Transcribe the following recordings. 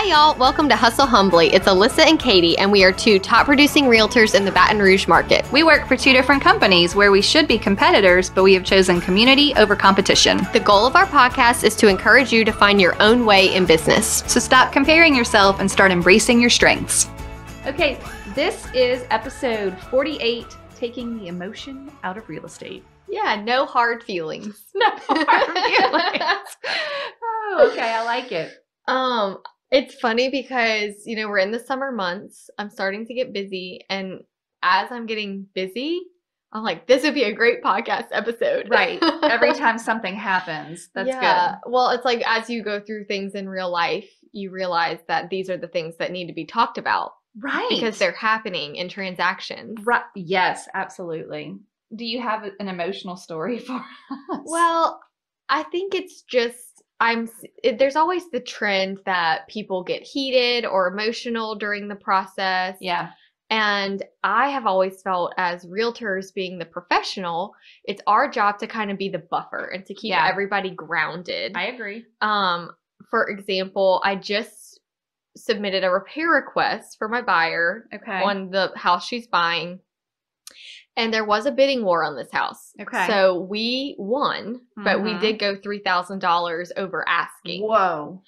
Hi, y'all. Welcome to Hustle Humbly. It's Alyssa and Katy, and we are two top producing realtors in the Baton Rouge market. We work for two different companies where we should be competitors, but we have chosen community over competition. The goal of our podcast is to encourage you to find your own way in business. So stop comparing yourself and start embracing your strengths. Okay, this is episode 48, taking the emotion out of real estate. Yeah, no hard feelings. No hard feelings. Oh, okay, I like it. It's funny because, we're in the summer months. I'm starting to get busy. And as I'm getting busy, I'm like, this would be a great podcast episode. Right. Every time something happens, that's good. Well, it's like as you go through things in real life, you realize that these are the things that need to be talked about. Right. Because they're happening in transactions. Right. Yes, absolutely. Do you have an emotional story for us? Well, I think it's just, there's always the trend that people get heated or emotional during the process. Yeah. And I have always felt as realtors being the professional, it's our job to kind of be the buffer and to keep everybody grounded. I agree. For example, I just submitted a repair request for my buyer on the house she's buying. And there was a bidding war on this house. Okay. So we won, but we did go $3,000 over asking. Whoa.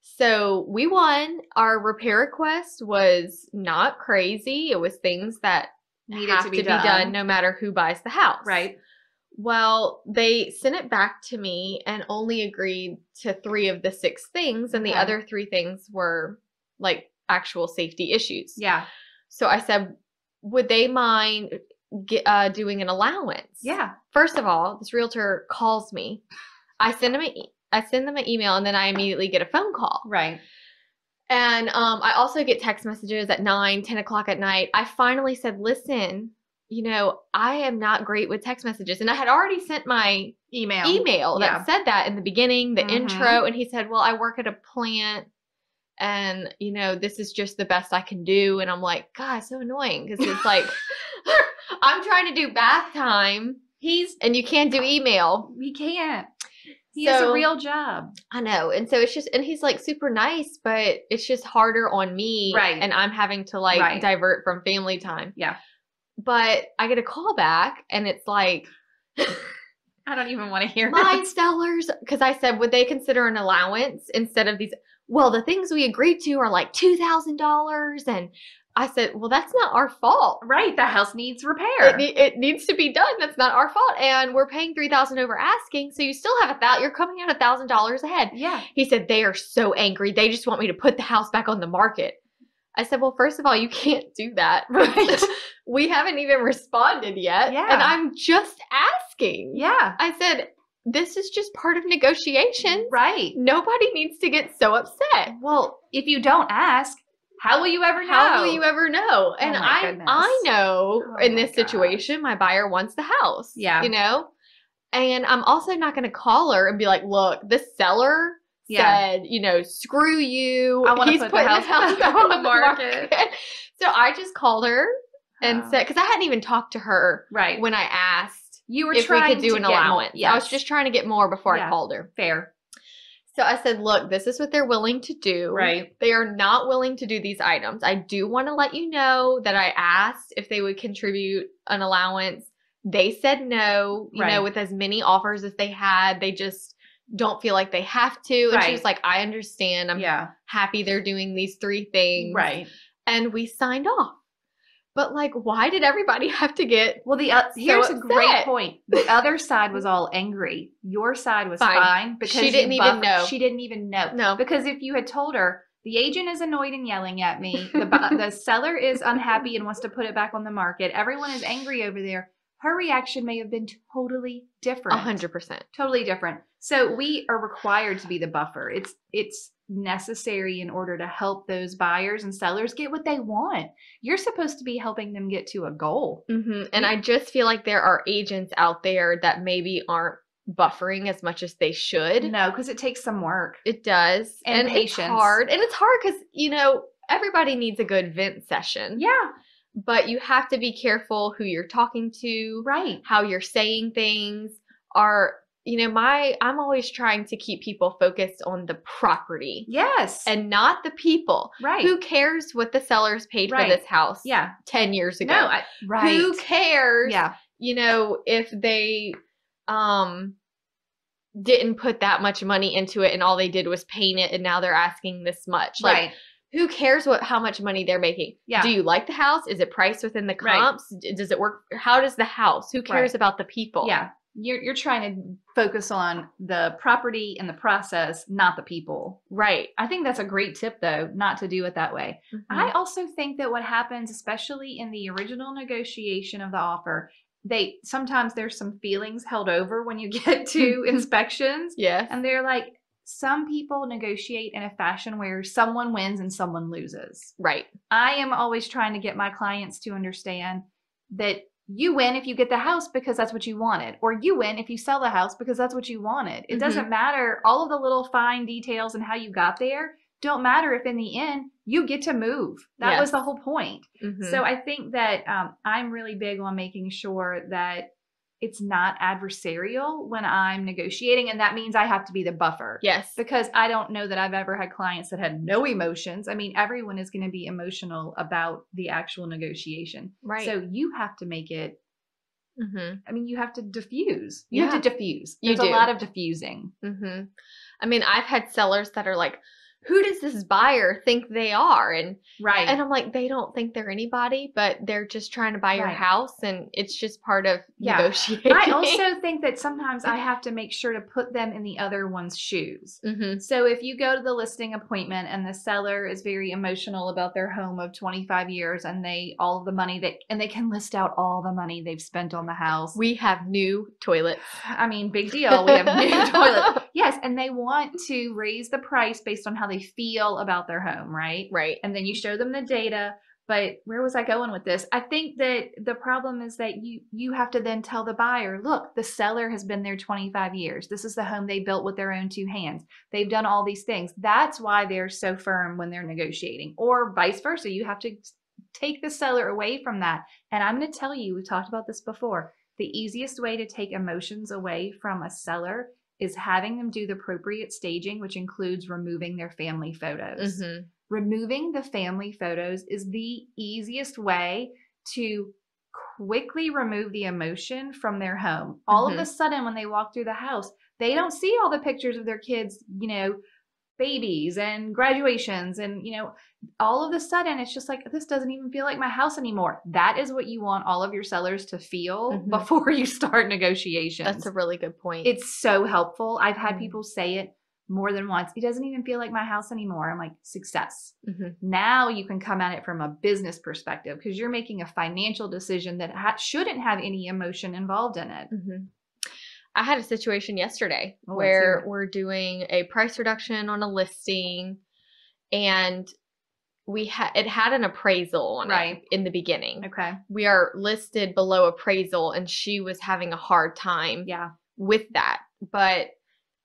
So we won. Our repair request was not crazy. It was things that needed to be done no matter who buys the house. Right. Well, they sent it back to me and only agreed to 3 of the 6 things. And the other 3 things were like actual safety issues. Yeah. So I said, would they mind doing an allowance? Yeah. First of all, this realtor calls me. I send them an email, and then I immediately get a phone call. Right. And I also get text messages at 9, 10 o'clock at night. I finally said, listen, I am not great with text messages. And I had already sent my email that said that in the beginning, the intro. And he said, well, I work at a plant. And, this is just the best I can do. And I'm like, God, so annoying. Because it's like, I'm trying to do bath time. And you can't do email. You can't. He has a real job. I know. And so it's just, and he's like super nice, but it's just harder on me. Right. And I'm having to divert from family time. Yeah. But I get a call back and it's like, I don't even want to hear my sellers, because I said, would they consider an allowance instead of these? Well, the things we agreed to are like $2,000. And I said, well, that's not our fault. Right. The house needs repair. It needs to be done. That's not our fault. And we're paying $3,000 over asking. So you still have you're coming out $1,000 ahead. Yeah. He said, they are so angry. They just want me to put the house back on the market. I said, well, first of all, you can't do that. Right. We haven't even responded yet. Yeah. And I'm just asking. Yeah. I said, this is just part of negotiation. Right. Nobody needs to get so upset. Well, if you don't ask, how will you ever know? How will you ever know? And goodness. I know in this situation, my buyer wants the house. Yeah. And I'm also not going to call her and be like, look, this seller said, screw you. I want to put the house back on the market. So I just called her and said, because I hadn't even talked to her when I asked you were if trying we could do an allowance. Yes. I was just trying to get more before I called her. Fair. So I said, look, this is what they're willing to do. Right. They are not willing to do these items. I do want to let you know that I asked if they would contribute an allowance. They said no, with as many offers as they had. They just don't feel like they have to. And she was like, I understand. I'm happy they're doing these 3 things. Right. And we signed off. But why did everybody have to get here's so a great point. The other side was all angry. Your side was fine because she didn't even know. She didn't even know. No. Because if you had told her, the agent is annoyed and yelling at me, the seller is unhappy and wants to put it back on the market, everyone is angry over there, her reaction may have been totally different. 100%. Totally different. So we are required to be the buffer. It's necessary in order to help those buyers and sellers get what they want. You're supposed to be helping them get to a goal. Mm-hmm. And I just feel like there are agents out there that maybe aren't buffering as much as they should. No, because it takes some work. It does. And patience. It's hard. And it's hard because, everybody needs a good vent session. Yeah. But you have to be careful who you're talking to. Right. How you're saying things. Are I'm always trying to keep people focused on the property. Yes. And not the people. Right. Who cares what the sellers paid for this house 10 years ago? No, right. Who cares, Yeah. if they didn't put that much money into it and all they did was paint it and now they're asking this much. Like, right. Who cares how much money they're making? Yeah. Do you like the house? Is it priced within the comps? Right. Does it work? How does the house? Who cares about the people? Yeah. You're trying to focus on the property and the process, not the people. Right. I think that's a great tip, though, not to do it that way. Mm-hmm. I also think that what happens, especially in the original negotiation of the offer, sometimes there's some feelings held over when you get to inspections. Yes. And they're like, some people negotiate in a fashion where someone wins and someone loses. Right. I am always trying to get my clients to understand that you win if you get the house because that's what you wanted, or you win if you sell the house because that's what you wanted. It doesn't matter. All of the little fine details and how you got there don't matter if in the end you get to move. That was the whole point. Mm-hmm. So I think that I'm really big on making sure that it's not adversarial when I'm negotiating. And that means I have to be the buffer. Yes. Because I don't know that I've ever had clients that had no emotions. I mean, everyone is going to be emotional about the actual negotiation. Right. So you have to make it, I mean, you have to diffuse. You have to diffuse. There's a lot of diffusing. Mm-hmm. I mean, I've had sellers that are like, who does this buyer think they are? And and I'm like, they don't think they're anybody, but they're just trying to buy your house, and it's just part of negotiating. I also think that sometimes I have to make sure to put them in the other one's shoes. So if you go to the listing appointment and the seller is very emotional about their home of 25 years and they can list out all the money they've spent on the house. We have new toilets. I mean, big deal. We have new toilets. Yes. And they want to raise the price based on how they feel about their home, right? Right. And then you show them the data. But where was I going with this? I think that the problem is that you have to then tell the buyer, look, the seller has been there 25 years. This is the home they built with their own two hands. They've done all these things. That's why they're so firm when they're negotiating, or vice versa. You have to take the seller away from that. And I'm going to tell you, we've talked about this before. The easiest way to take emotions away from a seller is having them do the appropriate staging, which includes removing their family photos. Removing the family photos is the easiest way to quickly remove the emotion from their home. All of a sudden, when they walk through the house, they don't see all the pictures of their kids, babies and graduations. And, all of a sudden, it's just like, this doesn't even feel like my house anymore. That is what you want all of your sellers to feel before you start negotiations. That's a really good point. It's so helpful. I've had people say it more than once. It doesn't even feel like my house anymore. I'm like, success. Now you can come at it from a business perspective because you're making a financial decision that shouldn't have any emotion involved in it. I had a situation yesterday where we're doing a price reduction on a listing, and it had an appraisal on it in the beginning. Okay. We are listed below appraisal, and she was having a hard time with that. But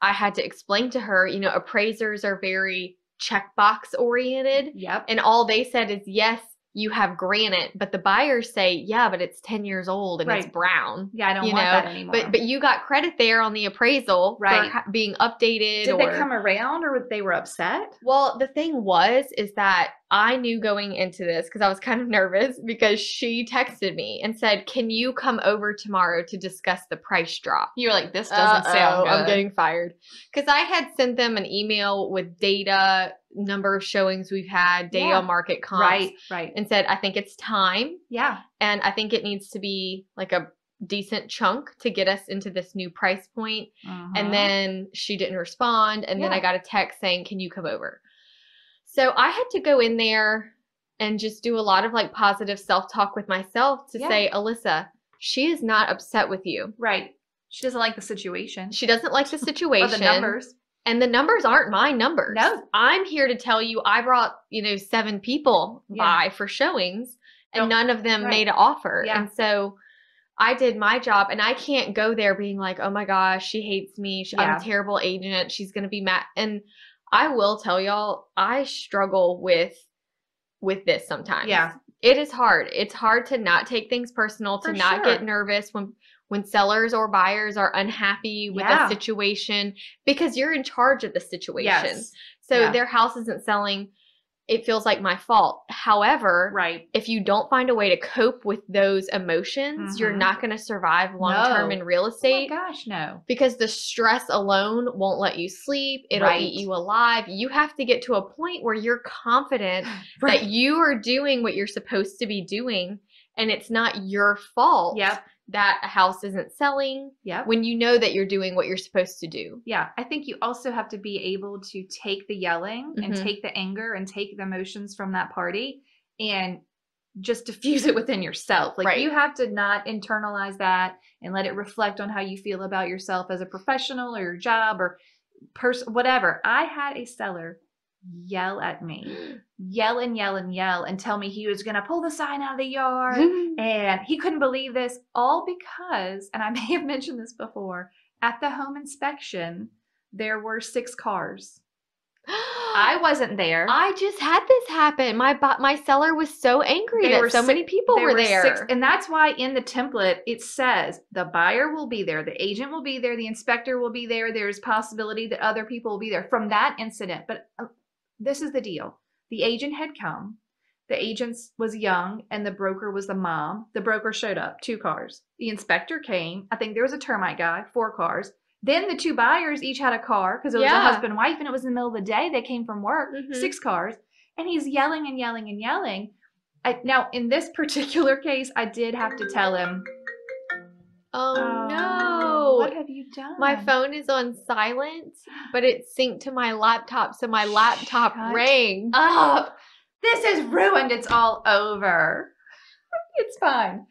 I had to explain to her, appraisers are very checkbox oriented. Yep. And all they said is, yes, you have granite, but the buyers say, yeah, but it's 10 years old and it's brown. Yeah, I don't want that anymore. But you got credit there on the appraisal for being updated. Did they come around, or they were upset? Well, the thing is that I knew going into this, because I was kind of nervous, because she texted me and said, can you come over tomorrow to discuss the price drop? You were like, this doesn't sound good. I'm getting fired. Because I had sent them an email with data, number of showings we've had, day on market comps. Right. And said, I think it's time. Yeah. And I think it needs to be like a decent chunk to get us into this new price point. And then she didn't respond. And then I got a text saying, can you come over? So I had to go in there and just do a lot of positive self-talk with myself to say, Alyssa, she is not upset with you. Right. She doesn't like the situation. She doesn't like the situation. Or the numbers. And the numbers aren't my numbers. No. I'm here to tell you I brought, 7 people by for showings, and none of them made an offer. Yeah. And so I did my job, and I can't go there being like, oh my gosh, she hates me. I'm a terrible agent. She's going to be mad. And I will tell y'all, I struggle with this sometimes. Yeah. It is hard. It's hard to not take things personal, to not get nervous when sellers or buyers are unhappy with a situation because you're in charge of the situation. Yes. So their house isn't selling. It feels like my fault. However, if you don't find a way to cope with those emotions, you're not going to survive long-term in real estate. Oh my gosh, no. Because the stress alone won't let you sleep. It'll eat you alive. You have to get to a point where you're confident that you are doing what you're supposed to be doing, and it's not your fault that a house isn't selling when you know that you're doing what you're supposed to do. Yeah. I think you also have to be able to take the yelling and take the anger and take the emotions from that party and just diffuse it within yourself. Like you have to not internalize that and let it reflect on how you feel about yourself as a professional or your job or whatever. I had a seller yell at me, yell and tell me he was going to pull the sign out of the yard and he couldn't believe this, all because, and I may have mentioned this before, at the home inspection, there were 6 cars. I wasn't there. I just had this happen. My seller was so angry that so many people were there. 6, and that's why in the template it says the buyer will be there, the agent will be there, the inspector will be there. There's possibility that other people will be there from that incident. But this is the deal. The agent had come. The agent was young and the broker was the mom. The broker showed up, 2 cars. The inspector came. I think there was a termite guy, 4 cars. Then the 2 buyers each had a car because it was a husband and wife and it was in the middle of the day. They came from work, 6 cars. And he's yelling and yelling and yelling. Now, in this particular case, I did have to tell him, oh no. What have you done? My phone is on silent, but it's synced to my laptop, so my laptop rang. Up. This is ruined. It's all over. It's fine.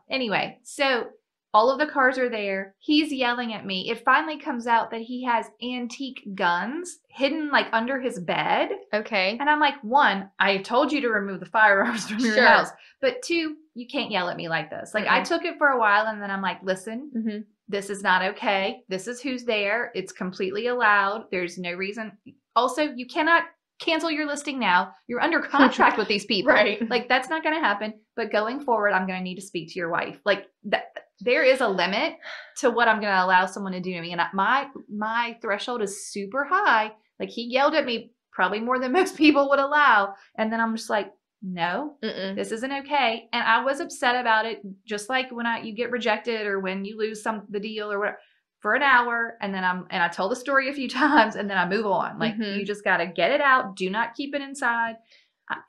Anyway, so all of the cars are there. He's yelling at me. It finally comes out that he has antique guns hidden like under his bed. Okay. And I'm like, 1, I told you to remove the firearms from your house. But 2, you can't yell at me like this. Like I took it for a while and then I'm like, listen, this is not okay. This is who's there. It's completely allowed. There's no reason. Also, you cannot cancel your listing now. You're under contract with these people. Like that's not going to happen. But going forward, I'm going to need to speak to your wife. Like that. There is a limit to what I'm going to allow someone to do to me. And my threshold is super high. Like he yelled at me probably more than most people would allow. And then I'm just like, no, this isn't okay. And I was upset about it. Just like when you get rejected or when you lose the deal or whatever for an hour. And then I tell the story a few times and then I move on. Like you just got to get it out. Do not keep it inside.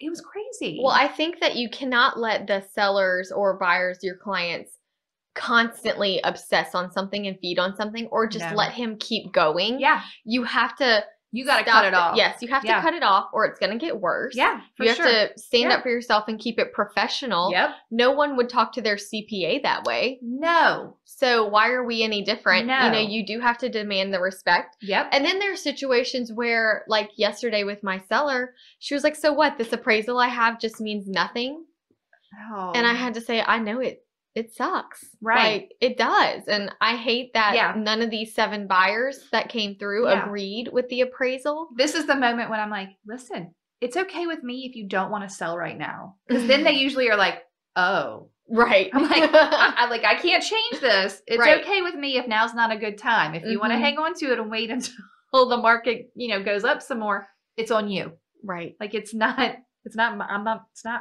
It was crazy. Well, I think that you cannot let the sellers or buyers, your clients, constantly obsess on something and feed on something or just let him keep going. You have to got to cut it off. Yes, you have to cut it off or it's going to get worse. You have to stand up for yourself and keep it professional. No one would talk to their CPA that way. No. So why are we any different? You know, you do have to demand the respect. And then there are situations where, like yesterday with my seller, she was like, so what? This appraisal I have just means nothing. And I had to say, I know it sucks. Like, it does. And I hate that none of these 7 buyers that came through agreed with the appraisal. This is the moment when I'm like, listen, it's okay with me if you don't want to sell right now. Because then they usually are like, oh. I'm like, I can't change this. It's okay with me if now's not a good time. If you want to hang on to it and wait until the market, goes up some more, it's on you. Like it's not,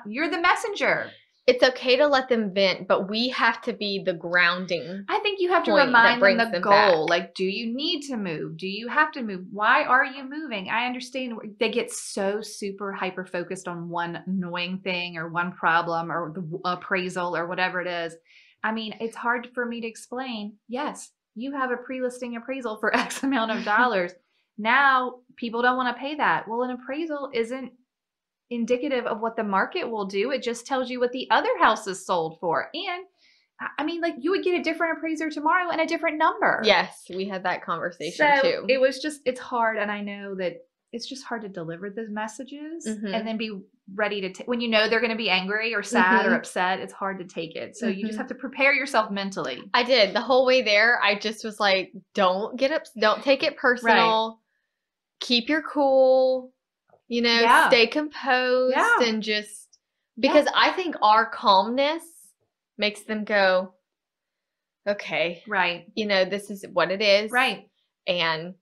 you're the messenger. It's okay to let them vent, but we have to be the grounding. I think you have to remind them the goal. Like, do you need to move? Do you have to move? Why are you moving? I understand they get so super hyper focused on one annoying thing or one problem or the appraisal or whatever it is. I mean, it's hard for me to explain. Yes, you have a pre-listing appraisal for X amount of dollars. Now people don't want to pay that. Well, an appraisal isn't indicative of what the market will do. It just tells you what the other house is sold for. And I mean, like you would get a different appraiser tomorrow and a different number. Yes, we had that conversation too. It was just, it's hard. And I know that it's just hard to deliver the messages and then be ready to, when you know they're going to be angry or sad or upset, it's hard to take it. So you just have to prepare yourself mentally. I did. The whole way there, I just was like, don't get up, don't take it personal. Keep your cool. Stay composed and just because I think our calmness makes them go, okay, Right. this is what it is. Right. And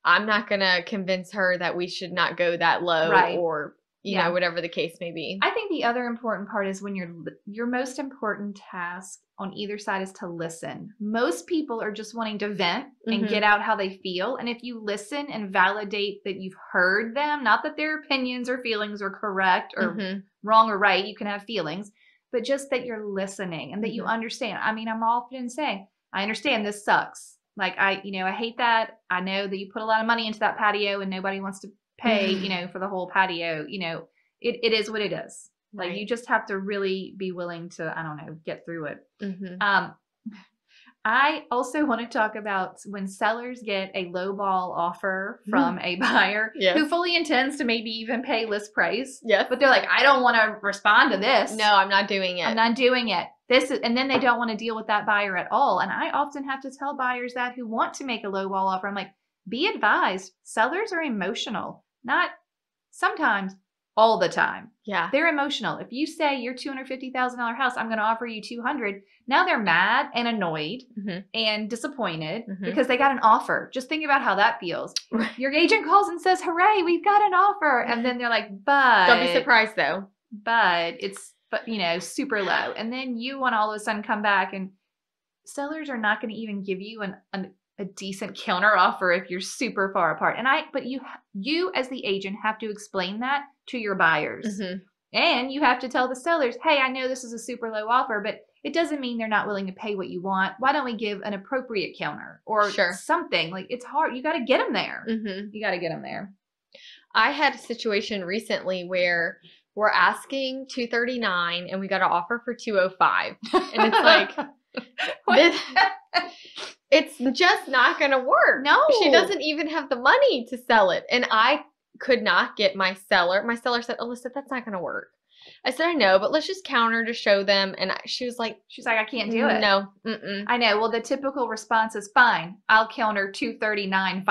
I'm not going to convince her that we should not go that low Right. or, you know, whatever the case may be. I think the other important part is when your most important task on either side is to listen. Most people are just wanting to vent and get out how they feel. And if you listen and validate that you've heard them, not that their opinions or feelings are correct or wrong or right, you can have feelings, but just that you're listening and that you understand. I mean, I'm often saying, I understand this sucks. Like I hate that. I know that you put a lot of money into that patio and nobody wants to pay, for the whole patio. It is what it is. Like you just have to really be willing to, I don't know, get through it. I also want to talk about when sellers get a lowball offer from a buyer who fully intends to maybe even pay list price. Yes. But they're like, I don't want to respond to this. No, I'm not doing it. I'm not doing it. And then they don't want to deal with that buyer at all. And I often have to tell buyers that who want to make a lowball offer, I'm like, be advised, sellers are emotional. Not sometimes, all the time. Yeah. They're emotional. If you say your $250,000 house, I'm going to offer you $200,000. Now they're mad and annoyed and disappointed because they got an offer. Just think about how that feels. Right. Your agent calls and says, hooray, we've got an offer. And then they're like, but. Don't be surprised though. But it's, super low. And then you want to all of a sudden come back and sellers are not going to even give you a decent counter offer if you're super far apart. But you as the agent have to explain that to your buyers. And you have to tell the sellers, hey, I know this is a super low offer, but it doesn't mean they're not willing to pay what you want. Why don't we give an appropriate counter or something? Like it's hard. You got to get them there. You got to get them there. I had a situation recently where we're asking $239 and we got an offer for $205. And it's like, it's just not going to work. No. She doesn't even have the money to sell it. And I could not get my seller. My seller said, Alyssa, that's not going to work. I said, I know, but let's just counter to show them. And she's like, I can't do it. No. I know. Well, the typical response is fine. I'll counter $239.5.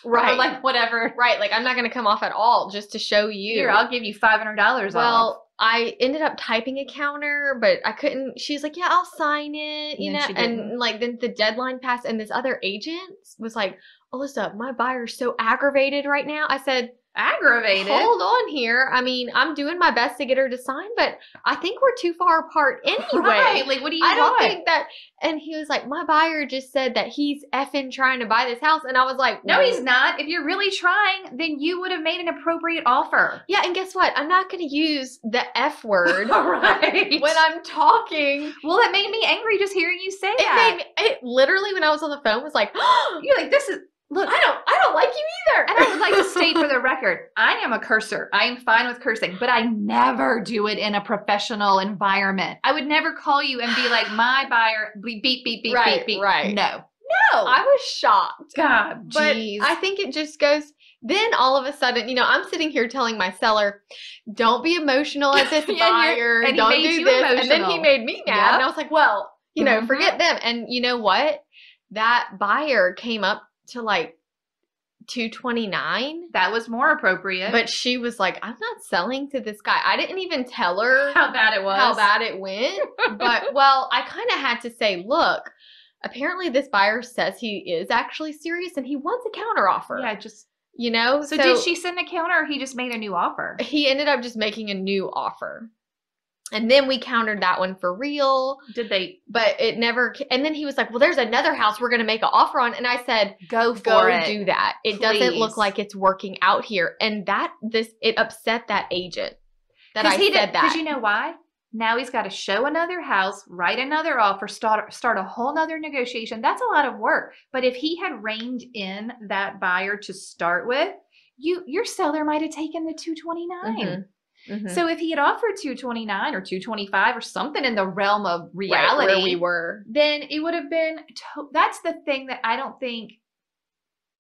Right. Or like whatever. Right. Like I'm not going to come off at all just to show you. Here, I'll give you $500 off. Well, I ended up typing a counter, but I couldn't. She's like, yeah, I'll sign it, and like then the deadline passed and this other agent was like, Alyssa, my buyer's so aggravated right now. I said, aggravated? Hold on here. I mean, I'm doing my best to get her to sign, but I think we're too far apart anyway. Right. Like, what do you want? I don't think that. And he was like, my buyer just said that he's effing trying to buy this house. And I was like, no, he's not. If you're really trying, then you would have made an appropriate offer. Yeah. And guess what? I'm not going to use the F word right. when I'm talking. Well, it made me angry just hearing you say that. It literally, when I was on the phone, was like, you're like, this is. Look, I don't like you either. And I would like to state for the record, I am a cursor. I am fine with cursing, but I never do it in a professional environment. I would never call you and be like, my buyer, beep, beep, beep, right, beep. Right. No. I was shocked. God, but geez. I think it just goes, then all of a sudden, I'm sitting here telling my seller, don't be emotional at this buyer. And don't he made do you this. emotional. And then he made me mad. Yep. And I was like, well, forget them. And you know what? That buyer came up to like $229. That was more appropriate. But she was like, I'm not selling to this guy. I didn't even tell her how bad it was. How bad it went. But well, I kind of had to say, look, apparently this buyer says he is actually serious and he wants a counter offer. Yeah, just So did she send a counter or he just made a new offer? He ended up just making a new offer. And then we countered that one for real. Did they? But it never. And then he was like, well, there's another house we're going to make an offer on. And I said, go do that. It doesn't look like it's working out here. And it upset that agent that I said that. Because you know why? Now he's got to show another house, write another offer, start a whole nother negotiation. That's a lot of work. But if he had reined in that buyer to start with, your seller might have taken the $229. So if he had offered $229 or $225 or something in the realm of reality, right, where we were, then it would have been. That's the thing that I don't think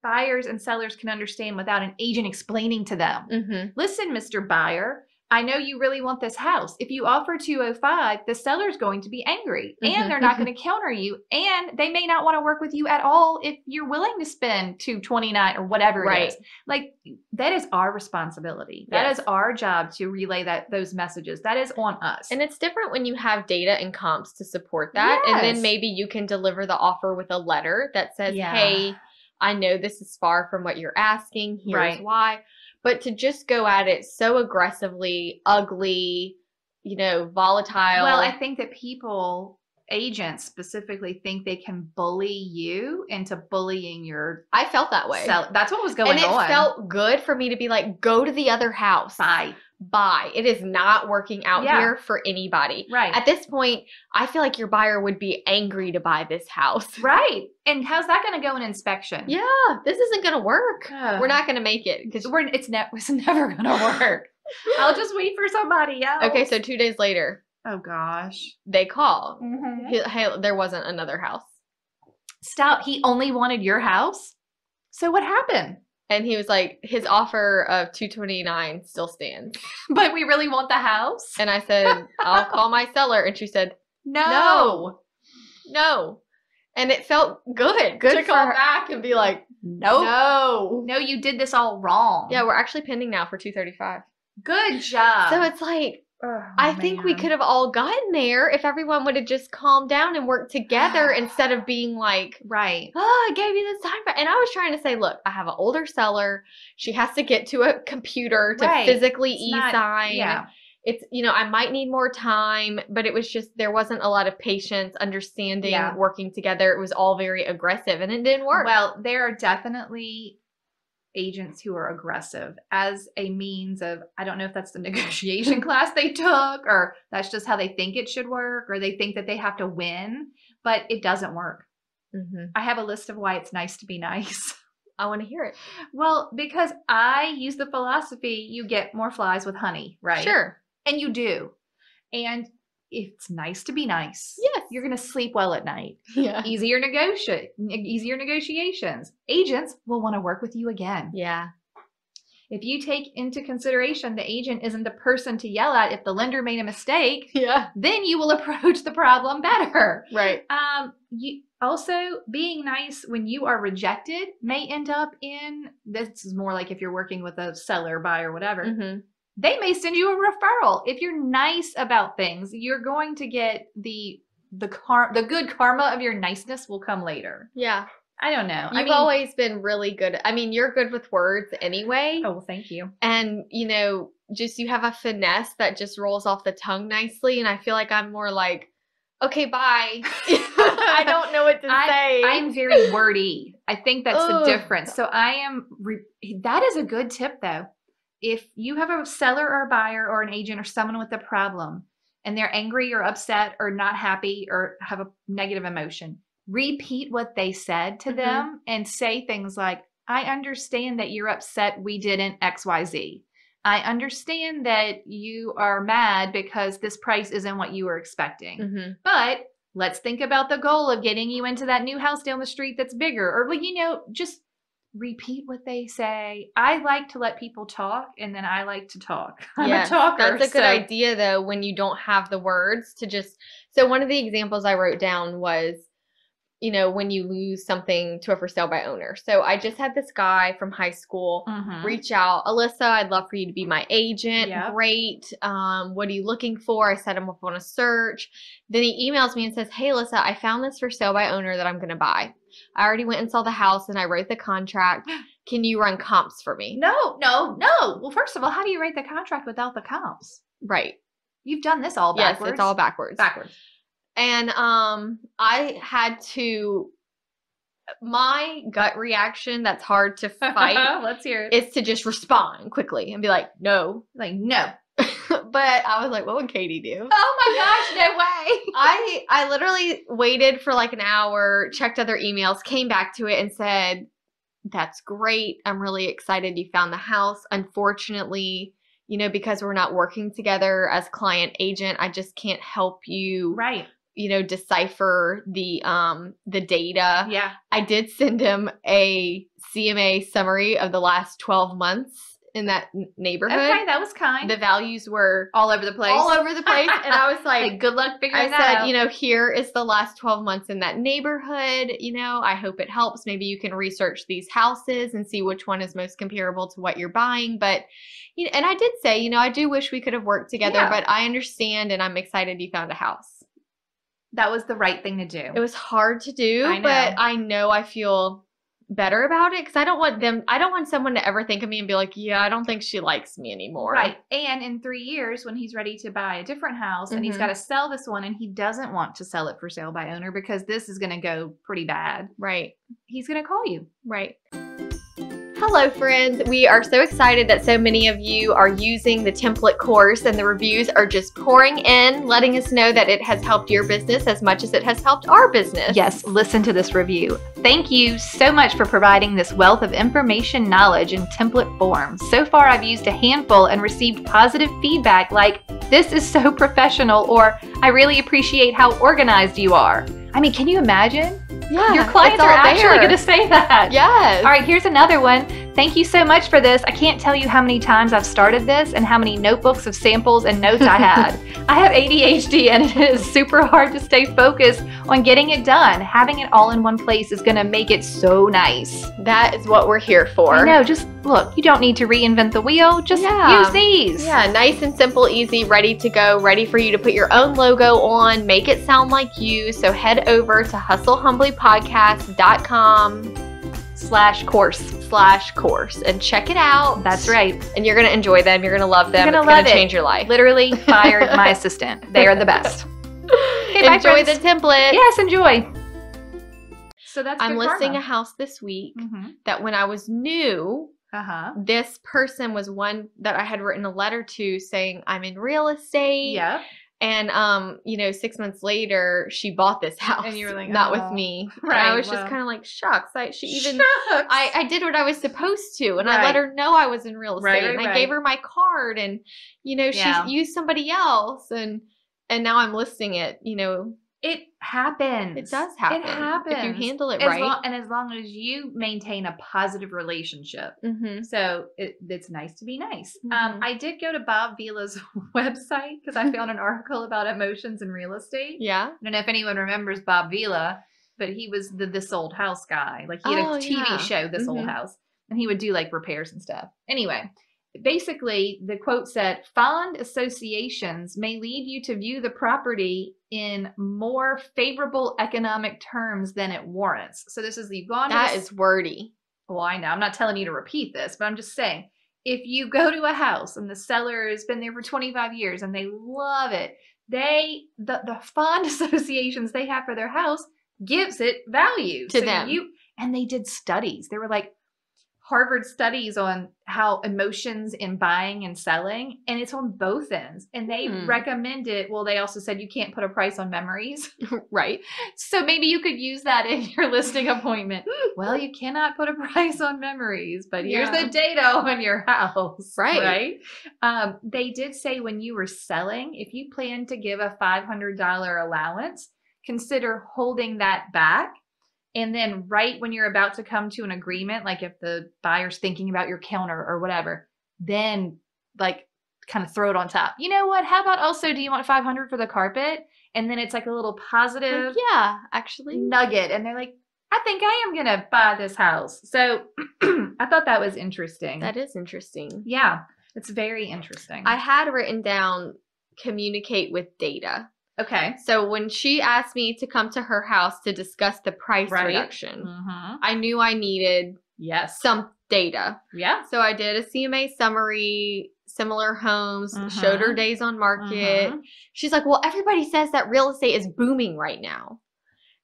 buyers and sellers can understand without an agent explaining to them. Listen, Mr. Buyer, I know you really want this house. If you offer 205, the seller's going to be angry and they're not going to counter you. And they may not want to work with you at all if you're willing to spend 229 or whatever it is. Like, that is our responsibility. That is our job to relay those messages. That is on us. And it's different when you have data and comps to support that. And then maybe you can deliver the offer with a letter that says, hey, I know this is far from what you're asking. Here's why. But to just go at it so aggressively, ugly, volatile. Well, I think that agents specifically, think they can bully you into bullying your. I felt that way. That's what was going on. And it felt good for me to be like, go to the other house. Bye. It is not working out here for anybody. Right. At this point, I feel like your buyer would be angry to buy this house. Right. And how's that going to go in inspection? Yeah. This isn't going to work. We're not going to make it. Because it's never going to work. I'll just wait for somebody else. Okay. So 2 days later. Oh, gosh. They call. Hey, there wasn't another house. Stop. He only wanted your house? So what happened? And he was like, his offer of $229 still stands. But we really want the house? And I said, I'll call my seller. And she said, No. And it felt good to call back and be like, No, you did this all wrong. Yeah, we're actually pending now for $235. Good job. So it's like, I think we could have all gotten there if everyone would have just calmed down and worked together instead of being like, I gave you this time. And I was trying to say, look, I have an older seller. She has to get to a computer to physically e-sign. Yeah. It's, I might need more time, but it was just, there wasn't a lot of patience, understanding, working together. It was all very aggressive and it didn't work. Well, there are definitely agents who are aggressive as a means of, I don't know if that's the negotiation class they took or that's just how they think it should work or they think that they have to win, but it doesn't work. I have a list of why it's nice to be nice. I want to hear it. Well, because I use the philosophy, you get more flies with honey, right? Sure. And you do. And it's nice to be nice. Yes. You're going to sleep well at night. Yeah. Easier negotiations. Agents will want to work with you again. Yeah. If you take into consideration the agent isn't the person to yell at if the lender made a mistake, then you will approach the problem better. Right. Also, being nice when you are rejected may end up in, this is more like if you're working with a seller, buyer, whatever, they may send you a referral. If you're nice about things, you're going to get the good karma of your niceness will come later. Yeah. I don't know. You've always been really good. You're good with words anyway. Oh, well, thank you. And, just you have a finesse that just rolls off the tongue nicely. And I feel like I'm more like, okay, bye. I don't know what to say. I'm very wordy. I think that's the difference. So that is a good tip though. If you have a seller or a buyer or an agent or someone with a problem and they're angry or upset or not happy or have a negative emotion, repeat what they said to them and say things like, I understand that you're upset we didn't XYZ. I understand that you are mad because this price isn't what you were expecting. But let's think about the goal of getting you into that new house down the street that's bigger. Or, just repeat what they say. I like to let people talk and then I like to talk. I'm a talker. That's a good idea though, when you don't have the words to just, so one of the examples I wrote down was, when you lose something to a for sale by owner. So I just had this guy from high school reach out, Alyssa, I'd love for you to be my agent. Great. What are you looking for? I set him up on a search. Then he emails me and says, hey, Alyssa, I found this for sale by owner that I'm going to buy. I already went and saw the house and I wrote the contract. Can you run comps for me? No. Well, first of all, how do you write the contract without the comps? Right. You've done this all backwards. Yes, it's all backwards. And I had to, my gut reaction that's hard to fight. Let's hear it. Is to just respond quickly and be like, no. No. But I was like, what would Katy do? Oh my gosh, no way. I literally waited for like an hour, checked other emails, came back to it and said, that's great. I'm really excited you found the house. Unfortunately, because we're not working together as client agent, I just can't help you. Right. Decipher the data. Yeah. I did send him a CMA summary of the last 12 months in that neighborhood. Okay, that was kind. The values were all over the place. All over the place. And I was like, good luck figuring that out. I said, here is the last 12 months in that neighborhood. I hope it helps. Maybe you can research these houses and see which one is most comparable to what you're buying. But, and I did say, I do wish we could have worked together, but I understand and I'm excited you found a house. That was the right thing to do. It was hard to do, but I feel better about it because I don't want someone to ever think of me and be like, yeah, I don't think she likes me anymore. Right. And in 3 years, when he's ready to buy a different house and he's got to sell this one and he doesn't want to sell it for sale by owner because this is going to go pretty bad. Right. He's going to call you. Right. Hello, friends. We are so excited that so many of you are using the template course and the reviews are just pouring in, letting us know that it has helped your business as much as it has helped our business. Yes, listen to this review. Thank you so much for providing this wealth of information, knowledge, in template form. So far, I've used a handful and received positive feedback like, this is so professional, or I really appreciate how organized you are. I mean, can you imagine? Yeah, your clients are actually going to say that. Yes. All right, here's another one. Thank you so much for this. I can't tell you how many times I've started this and how many notebooks of samples and notes I had. I have ADHD and it is super hard to stay focused on getting it done. Having it all in one place is going to make it so nice. That is what we're here for. I know. Just look, you don't need to reinvent the wheel. Just use these. Yeah, nice and simple, easy, ready to go, ready for you to put your own logo on, make it sound like you. So head over to hustlehumblypodcast.com/course and check it out. That's right. And you're going to enjoy them. You're going to love them. It's going to change your life. Literally fired my assistant. They are the best. Okay, enjoy the template. Yes, enjoy. So I'm listing a house this week that when I was new, this person was one that I had written a letter to saying I'm in real estate. Yeah. And, 6 months later, she bought this house. And you were like, not with me. Right. And I was just kind of like, shucks. I did what I was supposed to. And I let her know I was in real estate. I gave her my card. And, she used somebody else. And now I'm listing it, It happens. It does happen. It happens. If you handle it right. And as long as you maintain a positive relationship. So it's nice to be nice. I did go to Bob Vila's website because I found an article about emotions in real estate. Yeah. I don't know if anyone remembers Bob Vila, but he was the This Old House guy. Like he had a TV show, This Old House. And he would do like repairs and stuff. Anyway. Basically, the quote said, fond associations may lead you to view the property in more favorable economic terms than it warrants. So this is, you've gone to That is wordy. Well, I know. I'm not telling you to repeat this, but I'm just saying, if you go to a house and the seller has been there for 25 years and they love it, the fond associations they have for their house gives it value. To them. And they did studies. They were like, Harvard studies on how emotions in buying and selling, and it's on both ends. And they recommended, well, they also said you can't put a price on memories. Right. So maybe you could use that in your listing appointment. Well, you cannot put a price on memories, but here's the data on your house. Right. They did say when you were selling, if you plan to give a $500 allowance, consider holding that back. And then right when you're about to come to an agreement, like if the buyer's thinking about your counter or whatever, then like kind of throw it on top. You know what? How about also, do you want $500 for the carpet? And then it's like a little positive nugget. And they're like, I think I am going to buy this house. So I thought that was interesting. That is interesting. Yeah, it's very interesting. I had written down communicate with data. Okay. So when she asked me to come to her house to discuss the price reduction, I knew I needed some data. Yeah. So I did a CMA summary, similar homes, showed her days on market. She's like, well, everybody says that real estate is booming right now.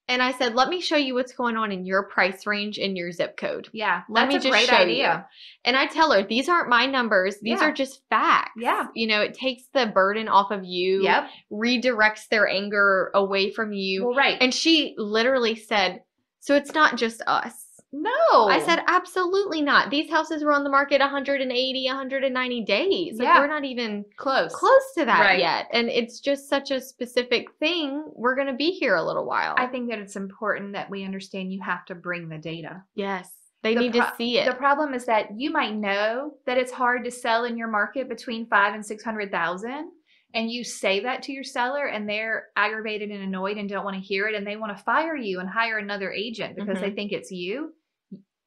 And I said, let me show you what's going on in your price range in your zip code. Yeah, let me just great show idea. you. And I tell her, these aren't my numbers. These are just facts. Yeah. It takes the burden off of you. Yep. Redirects their anger away from you. Well, right. And she literally said, so it's not just us. No. I said, absolutely not. These houses were on the market 180, 190 days. Like, we're not even close to that yet. And it's just such a specific thing. We're going to be here a little while. I think that it's important that we understand you have to bring the data. Yes. They need to see it. The problem is that you might know that it's hard to sell in your market between 500,000 and 600,000. And you say that to your seller and they're aggravated and annoyed and don't want to hear it. And they want to fire you and hire another agent because they think it's you.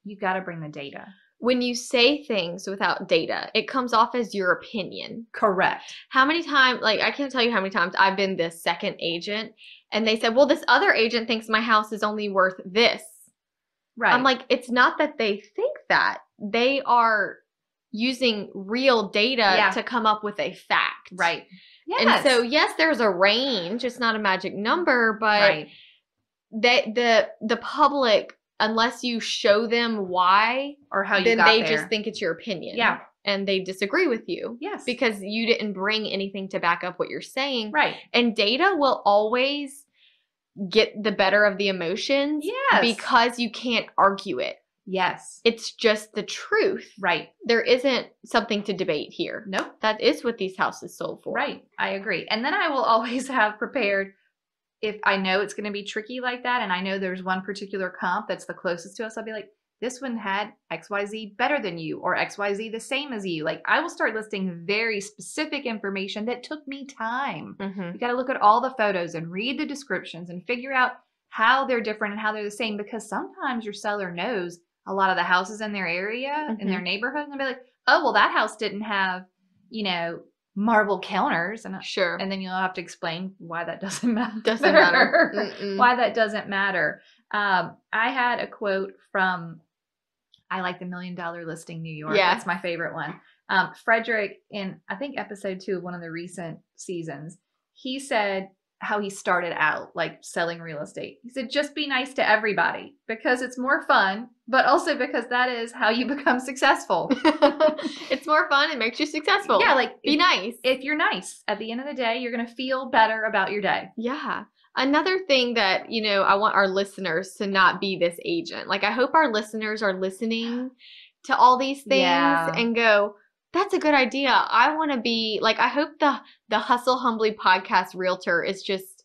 You got to bring the data. When you say things without data, it comes off as your opinion. Correct. How many times, like, I can't tell you how many times I've been the second agent and they said, well, this other agent thinks my house is only worth this. Right. I'm like, it's not that they think that. They are using real data to come up with a fact. Right. Yes. And so, yes, there's a range. It's not a magic number, but the public, unless you show them why or how you then got they there, just think it's your opinion. Yeah. And they disagree with you. Yes. Because you didn't bring anything to back up what you're saying. Right. And data will always get the better of the emotions. Yes. Because you can't argue it. Yes. It's just the truth. Right. There isn't something to debate here. Nope. That is what these houses sold for. Right. I agree. And then I will always have prepared, if I know it's going to be tricky like that, and I know there's one particular comp that's the closest to us, I'll be like, this one had XYZ better than you or XYZ the same as you. Like, I will start listing very specific information that took me time. You got to look at all the photos and read the descriptions and figure out how they're different and how they're the same, because sometimes your seller knows a lot of the houses in their area, in their neighborhood, and they'll be like, oh, well, that house didn't have, you know, marble counters. And sure. And then you'll have to explain why that doesn't matter. Doesn't matter. Why that doesn't matter. I had a quote from, I like the $1 Million Listing New York. Yeah. That's my favorite one. Frederick, in I think episode 2 of one of the recent seasons, he said how he started out like selling real estate. He said, just be nice to everybody because it's more fun, but also because that is how you become successful. It's more fun. It makes you successful. Yeah. Like be nice. If you're nice at the end of the day, you're going to feel better about your day. Yeah. Another thing that, you know, I want our listeners to not be this agent. Like, I hope our listeners are listening to all these things and go, that's a good idea. I want to be like, I hope the Hustle Humbly podcast Realtor is just,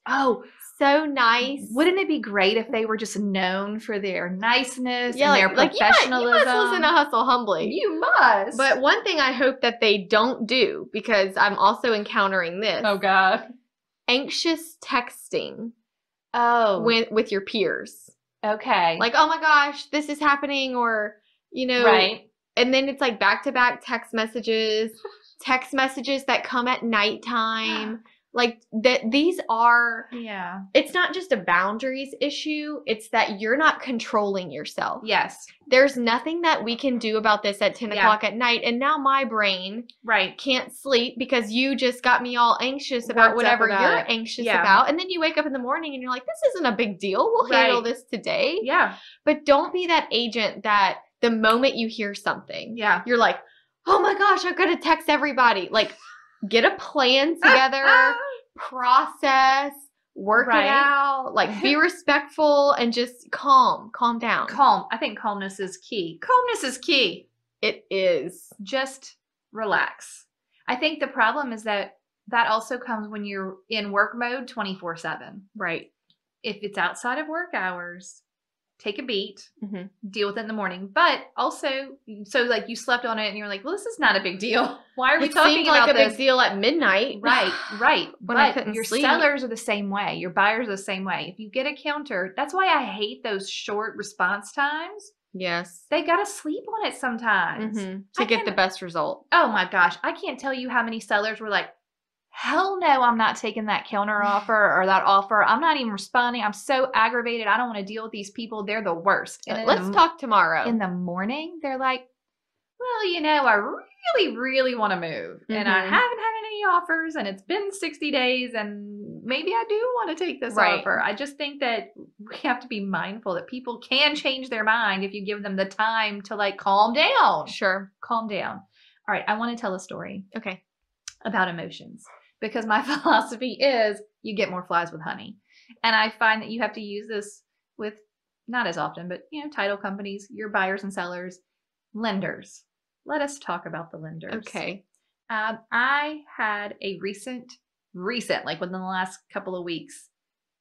so nice. Wouldn't it be great if they were just known for their niceness and their professionalism? You must listen to Hustle Humbly. You must. But one thing I hope that they don't do, because I'm also encountering this. Oh, God. Anxious texting. Oh. With your peers. Okay. Like, oh my gosh, this is happening, or, you know. Right. And then it's like back-to-back text messages that come at nighttime. Like, these are, it's not just a boundaries issue. It's that you're not controlling yourself. Yes. There's nothing that we can do about this at 10 o'clock at night. And now my brain can't sleep because you just got me all anxious about whatever you're anxious about. And then you wake up in the morning and you're like, this isn't a big deal. We'll handle this today. Yeah. But don't be that agent that the moment you hear something, you're like, oh my gosh, I've got to text everybody. Like, get a plan together, process, work it out, like be respectful and just calm down. Calm. I think calmness is key. Calmness is key. It is. Just relax. I think the problem is that also comes when you're in work mode 24/7. Right. If it's outside of work hours, take a beat, deal with it in the morning. But also, so like you slept on it and you're like, well, this is not a big deal. Why are we talking about like a this? Big deal at midnight. Right. But your sellers are the same way. Your buyers are the same way. If you get a counter, that's why I hate those short response times. Yes. They got to sleep on it sometimes. To get the best result. Oh my gosh. I can't tell you how many sellers were like, hell no, I'm not taking that counter offer or that offer. I'm not even responding. I'm so aggravated. I don't want to deal with these people. They're the worst. And let's talk tomorrow. In the morning, they're like, well, you know, I really, really want to move. And I haven't had any offers and it's been 60 days and maybe I do want to take this offer. I just think that we have to be mindful that people can change their mind if you give them the time to like calm down. Sure. Calm down. All right. I want to tell a story. Okay. About emotions. Because my philosophy is you get more flies with honey. And I find that you have to use this with, not as often, but, you know, title companies, your buyers and sellers, lenders. Let us talk about the lenders. Okay. I had a recent, like within the last couple of weeks,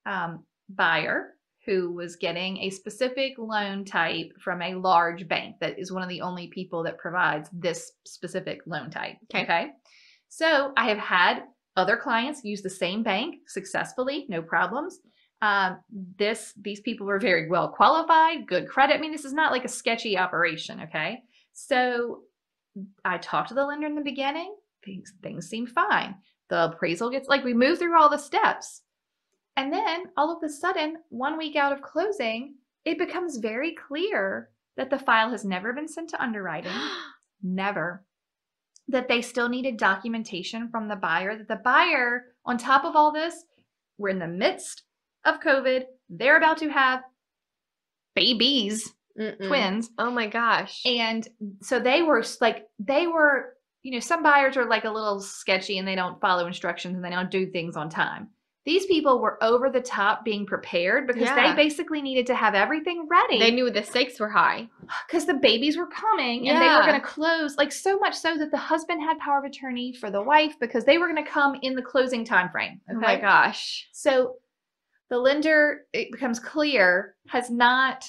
buyer who was getting a specific loan type from a large bank that is one of the only people that provides this specific loan type. Okay. So I have had other clients use the same bank successfully, no problems. These people were very well qualified, good credit. I mean, this is not like a sketchy operation. Okay. So I talked to the lender in the beginning. Things seemed fine. The appraisal gets we move through all the steps. And then all of a sudden, 1 week out of closing, it becomes very clear that the file has never been sent to underwriting. Never. That they still needed documentation from the buyer. That the buyer, on top of all this, we're in the midst of COVID. They're about to have babies, twins. Oh my gosh. And so they were, some buyers are a little sketchy and they don't follow instructions and they don't do things on time. These people were over the top being prepared because they basically needed to have everything ready. They knew the stakes were high. Because the babies were coming and they were going to close, so much so that the husband had power of attorney for the wife because they were going to come in the closing time frame. Okay? Oh my gosh. So the lender, it becomes clear, has not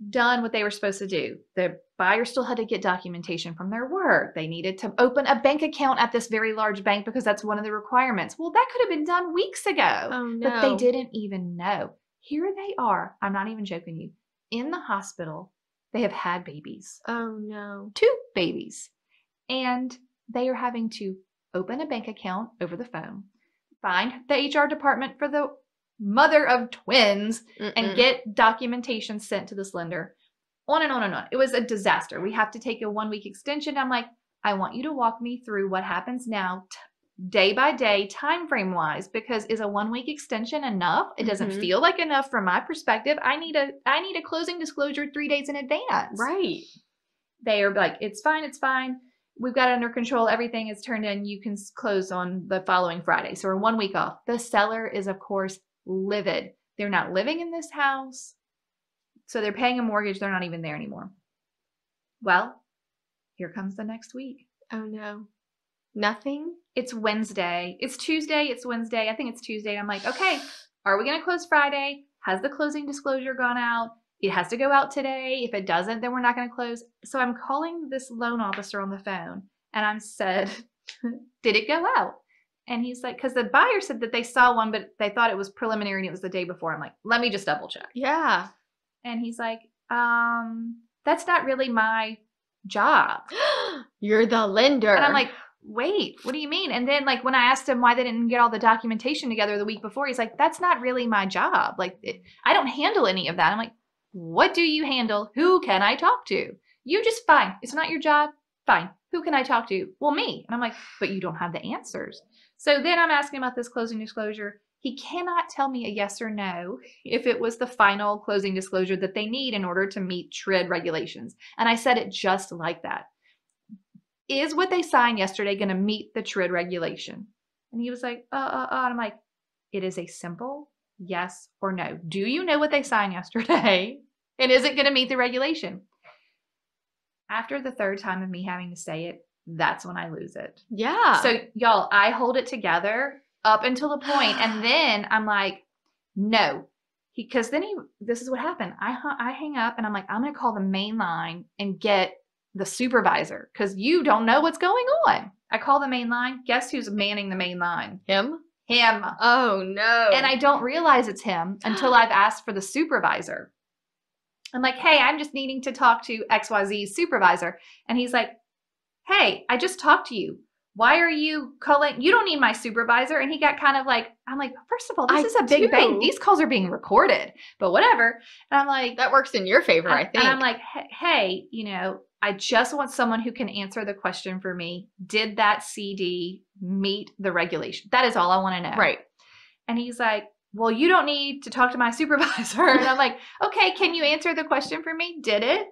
done what they were supposed to do. The buyer still had to get documentation from their work. They needed to open a bank account at this very large bank because that's one of the requirements. Well, that could have been done weeks ago. Oh, no. But they didn't even know. Here they are. I'm not even joking you. In the hospital, they have had babies. Oh, no. 2 babies. And they are having to open a bank account over the phone, find the HR department for the mother of twins, and get documentation sent to this lender. On and on and on. It was a disaster. We have to take a 1 week extension. I'm like, I want you to walk me through what happens now, day by day, time frame wise, because is a 1 week extension enough? It doesn't feel like enough from my perspective. I need a closing disclosure 3 days in advance. Right. They are like, it's fine. It's fine. We've got it under control. Everything is turned in. You can close on the following Friday. So we're 1 week off. The seller is, of course, livid. They're not living in this house. So they're paying a mortgage. They're not even there anymore. Well, here comes the next week. Oh no. Nothing? It's Wednesday. It's Tuesday. It's Wednesday. I think it's Tuesday. I'm like, okay, are we going to close Friday? Has the closing disclosure gone out? It has to go out today. If it doesn't, then we're not going to close. So I'm calling this loan officer on the phone and I said, did it go out? And he's like, because the buyer said that they saw one, but they thought it was preliminary and it was the day before. I'm like, let me just double check. Yeah. And he's like, that's not really my job. You're the lender. And I'm like, wait, what do you mean? And then when I asked him why they didn't get all the documentation together the week before, he's like, that's not really my job. I don't handle any of that. I'm like, what do you handle? Who can I talk to? You just fine. It's not your job. Fine. Who can I talk to? Well, me. And I'm like, but you don't have the answers. So then I'm asking about this closing disclosure. He cannot tell me a yes or no if it was the final closing disclosure that they need in order to meet TRID regulations. And I said it just like that. Is what they signed yesterday going to meet the TRID regulation? And he was like, And I'm like, it is a simple yes or no. Do you know what they signed yesterday? And is it going to meet the regulation? After the 3rd time of me having to say it, that's when I lose it. Yeah. So y'all, I hold it together up until the point, and then I'm like, no, this is what happened. I hang up and I'm like, I'm going to call the main line and get the supervisor because you don't know what's going on. I call the main line. Guess who's manning the main line? Him. Oh no. And I don't realize it's him until I've asked for the supervisor. I'm like, hey, I'm just needing to talk to XYZ's supervisor. And he's like, hey, I just talked to you. Why are you calling? You don't need my supervisor. And he got kind of like, I'm like, first of all, this is a big bank. These calls are being recorded, but whatever. And I'm like, that works in your favor, I think. And I'm like, hey, I just want someone who can answer the question for me. Did that CD meet the regulation? That is all I want to know. Right. And he's like, well, you don't need to talk to my supervisor. And I'm like, okay, can you answer the question for me? Did it?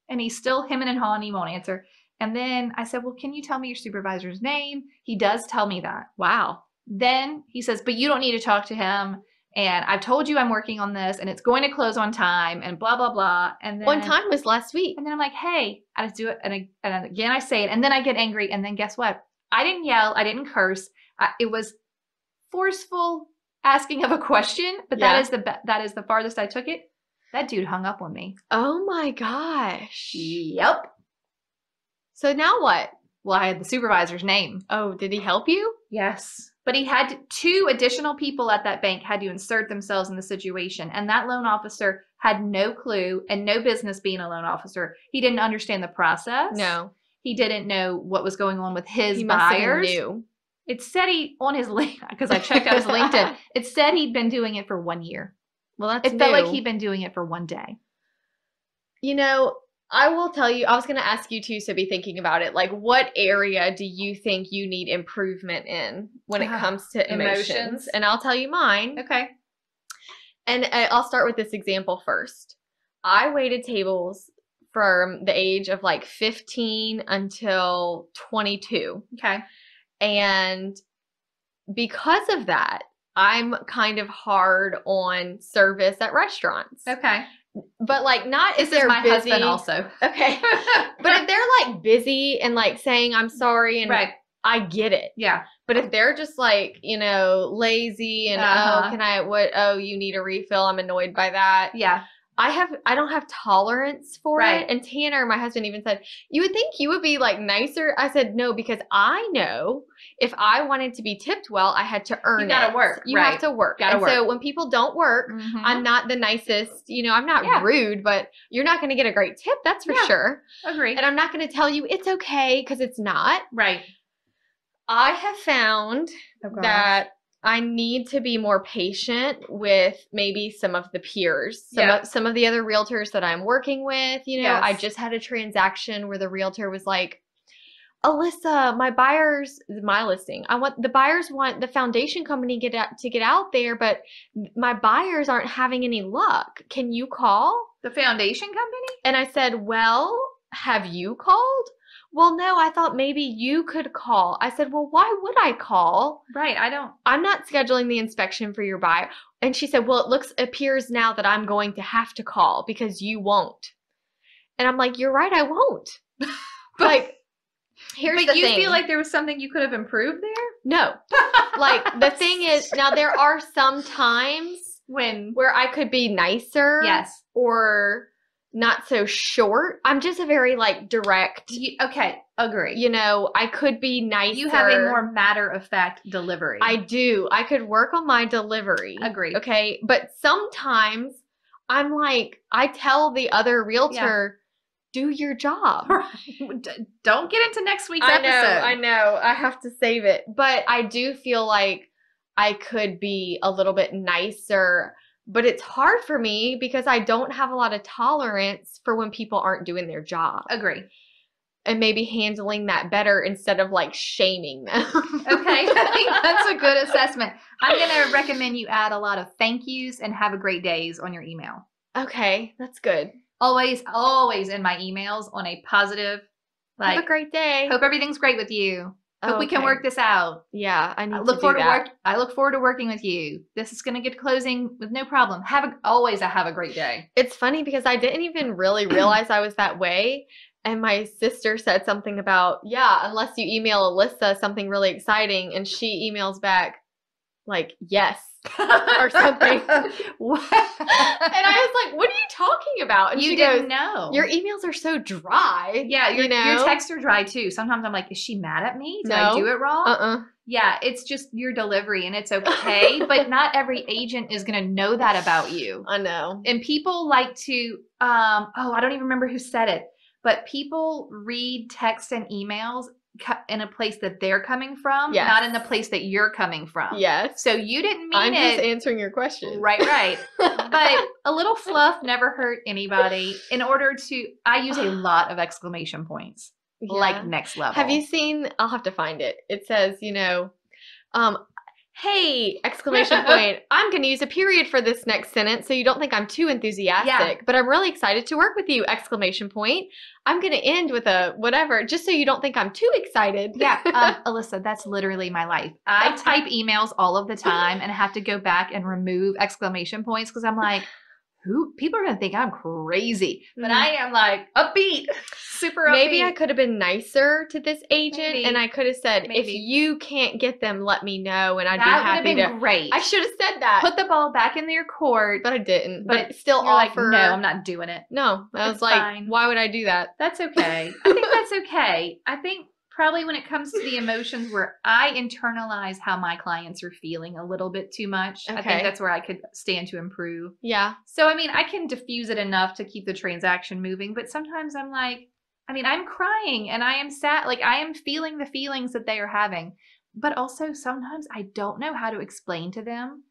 And he's still hemming and hawing. He won't answer. And then I said, well, can you tell me your supervisor's name? He does tell me that. Wow. Then he says, but you don't need to talk to him. And I've told you I'm working on this and it's going to close on time and blah, blah, blah. And then on time was last week. And then I'm like, hey, I just do it. And again, I say it. And then I get angry. And then guess what? I didn't yell. I didn't curse. It was forceful asking of a question, but that is the farthest I took it. That dude hung up on me. Oh my gosh. Yep. So now what? Well, I had the supervisor's name. Oh, did he help you? Yes. But he had 2 additional people at that bank had to insert themselves in the situation. And that loan officer had no clue and no business being a loan officer. He didn't understand the process. No. He didn't know what was going on with his He buyers. must have been new. It said he, on his link, because I checked out his LinkedIn, it said he'd been doing it for 1 year. Well, that's It felt like he'd been doing it for 1 day. You know, I will tell you, I was going to ask you too, so be thinking about it. Like, what area do you think you need improvement in when it comes to emotions? And I'll tell you mine. Okay. And I'll start with this example first. I waited tables from the age of like 15 until 22. Okay. And because of that, I'm kind of hard on service at restaurants. Okay. But like not this if they're is my busy. husband also. Okay. But if they're like busy and like saying I'm sorry and right. I get it. Yeah. But if they're just like, you know, lazy and you need a refill, I'm annoyed by that. Yeah. I don't have tolerance for it. And Tanner, my husband, even said, you would think you would be like nicer. I said, no, because I know if I wanted to be tipped well, I had to earn it. You gotta work. You have to work. So when people don't work, I'm not the nicest, you know, I'm not rude, but you're not going to get a great tip. That's for sure. Agree. And I'm not going to tell you it's okay because it's not. Right. I have found that I need to be more patient with maybe some of the peers, some of the other realtors that I'm working with. You know, I just had a transaction where the realtor was like, Alyssa, my listing. The buyers want the foundation company to get out there, but my buyers aren't having any luck. Can you call the foundation company? And I said, well, have you called? Well, no, I thought maybe you could call. I said, well, why would I call? Right. I'm not scheduling the inspection for your buyer. And she said, well, appears now that I'm going to have to call because you won't. And I'm like, you're right, I won't. Like, here's the thing. But you feel like there was something you could have improved there? No. Like, the thing is, now there are some times where I could be nicer. Yes. Or not so short. I'm just a very like direct. Okay, agree. You know, I could be nicer. You have a more matter-of-fact delivery. I do. I could work on my delivery. Agree. Okay, but sometimes I'm like, I tell the other realtor, do your job. Don't get into next week's episode. I know. I have to save it. But I do feel like I could be a little bit nicer. But it's hard for me because I don't have a lot of tolerance for when people aren't doing their job. Agree. And maybe handling that better instead of like shaming them. Okay. I think that's a good assessment. I'm going to recommend you add a lot of thank yous and have a great days on your email. Okay. That's good. Always in my emails on a positive, like, have a great day. Hope everything's great with you. Hope we can work this out. Yeah, I look forward to working with you. This is going to get to closing with no problem. Have a great day. It's funny because I didn't even really realize I was that way. And my sister said something about, unless you email Alyssa something really exciting, and she emails back like, yes, or something. What? And I was like, what are you talking about? And she didn't know. Your emails are so dry. Yeah, your texts are dry too. Sometimes I'm like, is she mad at me? Did I do it wrong? Yeah, it's just your delivery and it's okay. But not every agent is going to know that about you. I know. And people like to, I don't even remember who said it, but people read texts and emails in a place that they're coming from, not in the place that you're coming from. Yes. So you didn't mean I'm just answering your question. Right. But a little fluff never hurt anybody. I use a lot of exclamation points, like next level. Have you seen, I'll have to find it. It says, hey, exclamation point. I'm going to use a period for this next sentence so you don't think I'm too enthusiastic, but I'm really excited to work with you, exclamation point. I'm going to end with a whatever, just so you don't think I'm too excited. Yeah, Alyssa, that's literally my life. I type emails all of the time and have to go back and remove exclamation points because I'm like, people are going to think I'm crazy, but I am like upbeat, super upbeat. Maybe I could have been nicer to this agent and I could have said, if you can't get them, let me know and I'd be happy to. That would have been great. I should have said that. Put the ball back in their court. But I didn't. But it's still offer. Like, no, I'm not doing it. No. I was like, fine. Why would I do that? That's okay. I think that's okay. I think probably when it comes to the emotions where I internalize how my clients are feeling a little bit too much, I think that's where I could stand to improve. Yeah. So, I mean, I can diffuse it enough to keep the transaction moving, but sometimes I'm like, I'm crying and I am sad. Like, I am feeling the feelings that they are having, but also sometimes I don't know how to explain to them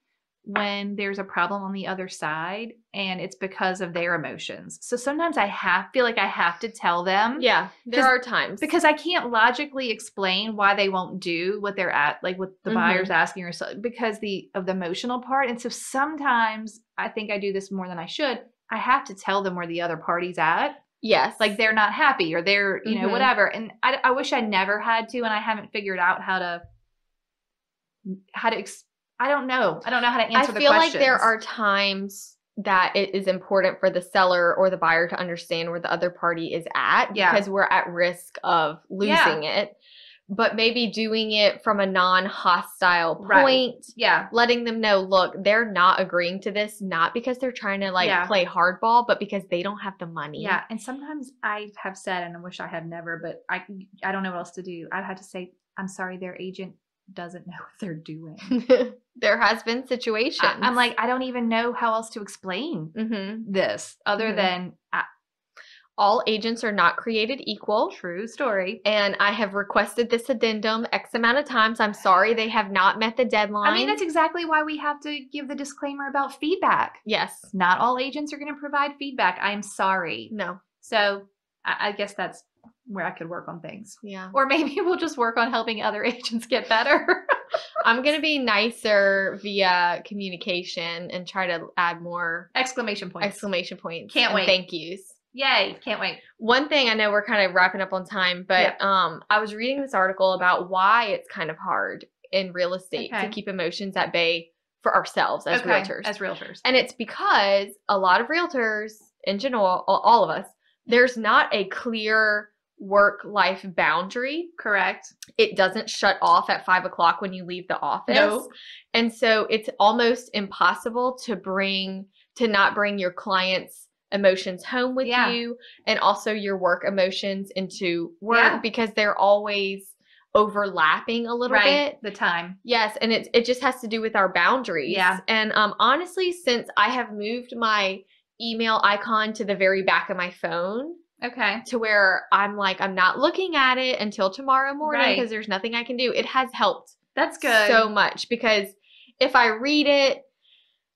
when there's a problem on the other side and it's because of their emotions. So sometimes I feel like I have to tell them. Yeah, there are times. Because I can't logically explain why they won't do what they're like what the buyer's asking or so, because of the emotional part. And so sometimes I think I do this more than I should. I have to tell them where the other party's at. Yes. Like they're not happy or they're, you know, whatever. And I wish I never had to, and I haven't figured out how to I don't know. I don't know how to answer the questions. I feel like there are times that it is important for the seller or the buyer to understand where the other party is at because we're at risk of losing it. But maybe doing it from a non-hostile point. Yeah. Letting them know, look, they're not agreeing to this, not because they're trying to play hardball, but because they don't have the money. Yeah. And sometimes I have said, and I wish I had never, but I don't know what else to do. I've had to say, I'm sorry, their agent doesn't know what they're doing. There has been situations. I'm like, I don't even know how else to explain this other than all agents are not created equal. True story. And I have requested this addendum X amount of times. I'm sorry they have not met the deadline. I mean, that's exactly why we have to give the disclaimer about feedback. Yes. Not all agents are going to provide feedback. I'm sorry. No. So I guess that's where I could work on things. Yeah. Or maybe we'll just work on helping other agents get better. I'm going to be nicer via communication and try to add more exclamation points. Can't wait. Thank yous. Yay. Can't wait. One thing, I know we're kind of wrapping up on time, but I was reading this article about why it's kind of hard in real estate to keep emotions at bay for ourselves as realtors. And it's because a lot of realtors in general, all of us, there's not a clear work-life boundary. Correct. It doesn't shut off at 5 o'clock when you leave the office. No. And so it's almost impossible to not bring your clients' emotions home with you and also your work emotions into work because they're always overlapping a little bit. The time. Yes. And it just has to do with our boundaries. Yeah. And honestly, since I have moved my email icon to the very back of my phone. Okay. To where I'm like, I'm not looking at it until tomorrow morning because there's nothing I can do. It has helped. That's good. So much because if I read it,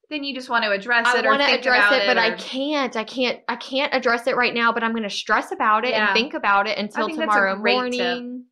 then you just want to address it. I want to address it, but I can't address it right now, but I'm going to stress about it and think about it until tomorrow morning.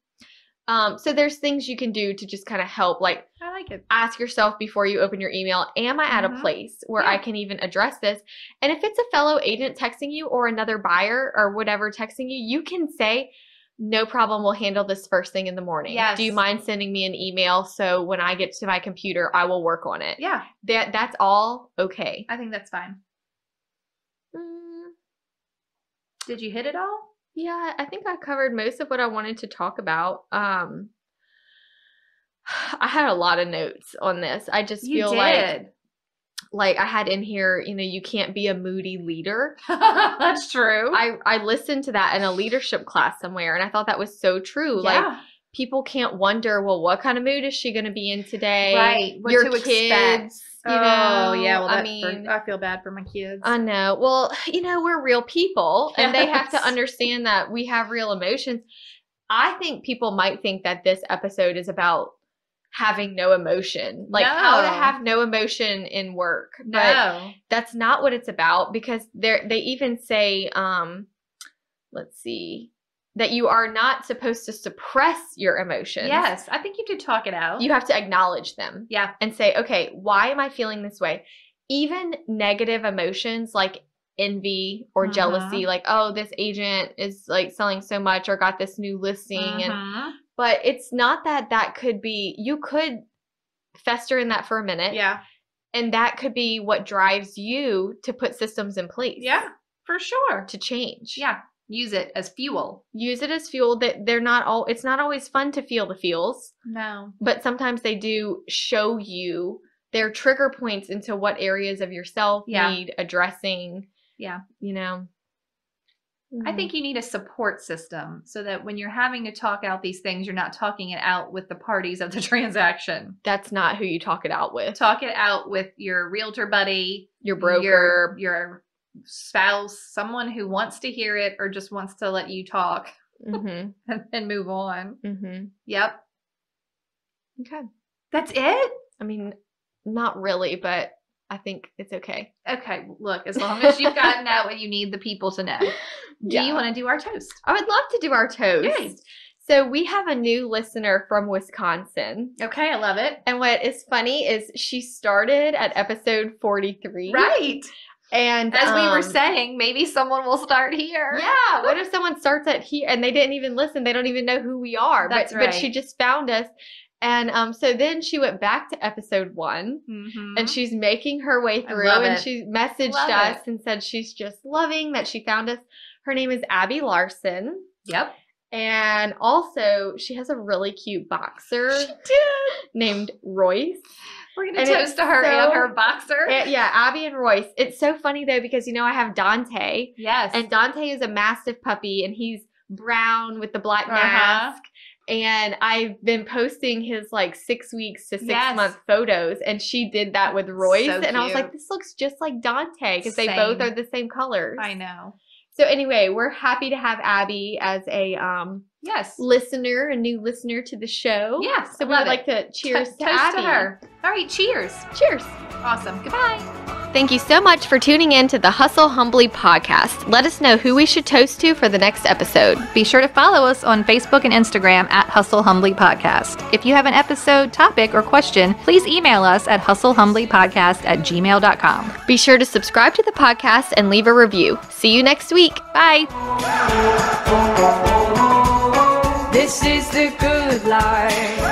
So there's things you can do to just kind of help, like I like it. Ask yourself before you open your email, am I at a place where I can even address this? And if it's a fellow agent texting you or another buyer or whatever texting you, you can say, no problem, we'll handle this first thing in the morning. Yes. Do you mind sending me an email so when I get to my computer, I will work on it? Yeah. That's all okay. I think that's fine. Did you hit it all? Yeah, I think I covered most of what I wanted to talk about. I had a lot of notes on this. I just feel like I had in here, you can't be a moody leader. That's true. I listened to that in a leadership class somewhere, and I thought that was so true. Yeah. Like, people can't wonder, well, what kind of mood is she going to be in today? Right. What your to kids, expect. Yeah. Well, I feel bad for my kids. I know. Well, we're real people, and they have to understand that we have real emotions. I think people might think that this episode is about having no emotion, like how to have no emotion in work. But that's not what it's about, because they even say, let's see, that you are not supposed to suppress your emotions. Yes, I think you have to talk it out. You have to acknowledge them. Yeah. And say, okay, why am I feeling this way? Even negative emotions like envy or jealousy, like, oh, this agent is like selling so much or got this new listing. But it's not that could be, you could fester in that for a minute. Yeah. And that could be what drives you to put systems in place. Yeah, for sure. To change. Yeah. Use it as fuel. Use it as fuel. That it's not always fun to feel the feels. No. But sometimes they do show you their trigger points into what areas of yourself need addressing. Yeah. You know. I think you need a support system so that when you're having to talk out these things, you're not talking it out with the parties of the transaction. That's not who you talk it out with. Talk it out with your realtor buddy, your broker, your spouse, someone who wants to hear it or just wants to let you talk and move on. Yep. Okay. That's it? I mean, not really, but I think it's okay. Okay. Look, as long as you've gotten out what you need the people to know. Do you want to do our toast? I would love to do our toast. Yay. So we have a new listener from Wisconsin. Okay, I love it. And what is funny is she started at episode 43. Right. And as we were saying, maybe someone will start here. Yeah. What if someone starts at here and they didn't even listen? They don't even know who we are. That's right. But she just found us. And so then she went back to episode 1 and she's making her way through and she messaged us and said she's just loving that she found us. Her name is Abby Larson. Yep. And also she has a really cute boxer named Royce. We're going to toast to her and her boxer. Yeah, Abby and Royce. It's so funny though because, you know, I have Dante. Yes. And Dante is a mastiff puppy and he's brown with the black mask. And I've been posting his like 6 weeks to 6 month photos. And she did that with Royce. So and I was like, this looks just like Dante because they both are the same colors. I know. So anyway, we're happy to have Abby as a listener, a new listener to the show. Yes. So we would like to cheers to toast Abby. To her. All right, cheers. Cheers. Awesome. Goodbye. Thank you so much for tuning in to the Hustle Humbly podcast. Let us know who we should toast to for the next episode. Be sure to follow us on Facebook and Instagram at Hustle Humbly Podcast. If you have an episode, topic, or question, please email us at hustlehumblypodcast@gmail.com. Be sure to subscribe to the podcast and leave a review. See you next week. Bye. This is the good life.